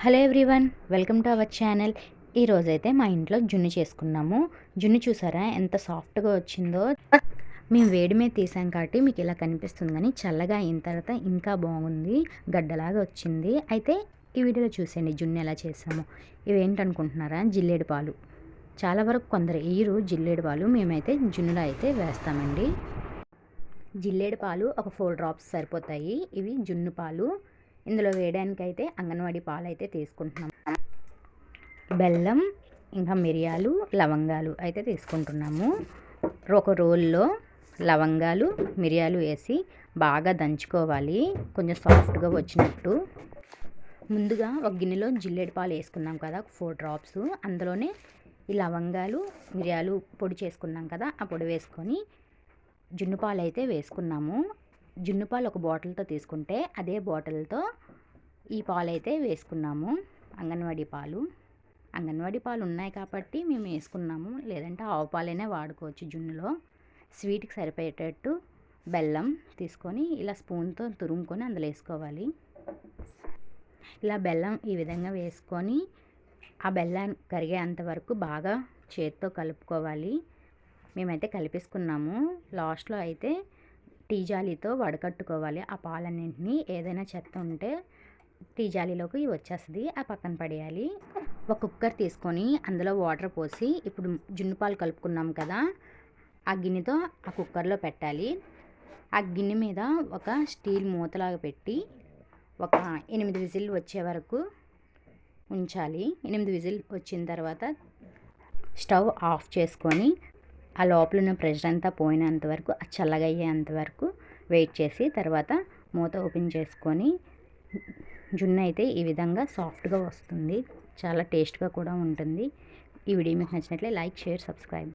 Hello everyone, welcome to our channel. ఈరోజైతే మా ఇంట్లో జున్ను చేసుకున్నాము. జున్ను చూసారా ఎంత సాఫ్ట్గా వచ్చిందో. మేము వేడి మీద తీసాం కాబట్టి మీకు ఇలా కనిపిస్తుంది, కానీ చల్లగా అయిన తర్వాత ఇంకా బాగుంది, గడ్డలాగా వచ్చింది. అయితే ఈ వీడియోలో చూసేయండి జున్ను ఎలా చేసాము. ఇవేంటనుకుంటున్నారా? జిల్లేడు పాలు. చాలా వరకు కొందరు వేయరు జిల్లేడు పాలు, మేమైతే జున్నులో అయితే వేస్తామండి. జిల్లేడు పాలు ఒక 4 డ్రాప్స్ సరిపోతాయి. ఇవి జున్ను పాలు. ఇందులో వేయడానికైతే అంగన్వాడీ పాలు అయితే తీసుకుంటున్నాం. బెల్లం, ఇంకా మిరియాలు, లవంగాలు అయితే తీసుకుంటున్నాము. ఒక రోల్లో లవంగాలు, మిరియాలు వేసి బాగా దంచుకోవాలి, కొంచెం సాఫ్ట్గా వచ్చినట్టు. ముందుగా ఒక గిన్నెలో జిల్లేడు పాలు వేసుకున్నాం కదా, 4 డ్రాప్స్. అందులోనే ఈ లవంగాలు, మిరియాలు పొడి చేసుకున్నాం కదా, ఆ పొడి వేసుకొని జున్ను పాలు అయితే వేసుకున్నాము. జున్ను పాలు ఒక బాటిల్తో తీసుకుంటే అదే బాటిల్తో ఈ పాలు అయితే వేసుకున్నాము. అంగన్వాడీ పాలు ఉన్నాయి కాబట్టి మేము వేసుకున్నాము, లేదంటే ఆవు పాలైనా వాడుకోవచ్చు జున్నులో. స్వీట్కి సరిపోయేటట్టు బెల్లం తీసుకొని ఇలా స్పూన్తో తురుముకొని అందులో వేసుకోవాలి. ఇలా బెల్లం ఈ విధంగా వేసుకొని ఆ బెల్లాన్ని కరిగేంత వరకు బాగా చేతితో కలుపుకోవాలి. మేమైతే కలిపేసుకున్నాము. లాస్ట్లో అయితే టీ జాలీతో వడకట్టుకోవాలి ఆ పాలన్నింటినీ. ఏదైనా చెత్త ఉంటే టీ జాలీలోకి వచ్చేస్తుంది, ఆ పక్కన పడేయాలి. ఒక కుక్కర్ తీసుకొని అందులో వాటర్ పోసి ఇప్పుడు జున్ను పాలు కలుపుకున్నాం కదా, ఆ గిన్నెతో ఆ కుక్కర్లో పెట్టాలి. ఆ గిన్నె మీద ఒక స్టీల్ మూతలాగా పెట్టి ఒక 8 విజిల్ వచ్చే వరకు ఉంచాలి. 8 విజిల్ వచ్చిన తర్వాత స్టవ్ ఆఫ్ చేసుకొని ఆ లోపల ఉన్న ప్రెషర్ అంతా పోయినంత వరకు, చల్లగా అయ్యేంత వరకు వెయిట్ చేసి తర్వాత మూత ఓపెన్ చేసుకొని జున్ను అయితే ఈ విధంగా సాఫ్ట్గా వస్తుంది. చాలా టేస్ట్గా కూడా ఉంటుంది. ఈ వీడియో మీకు నచ్చినట్లయితే లైక్, షేర్, సబ్స్క్రైబ్.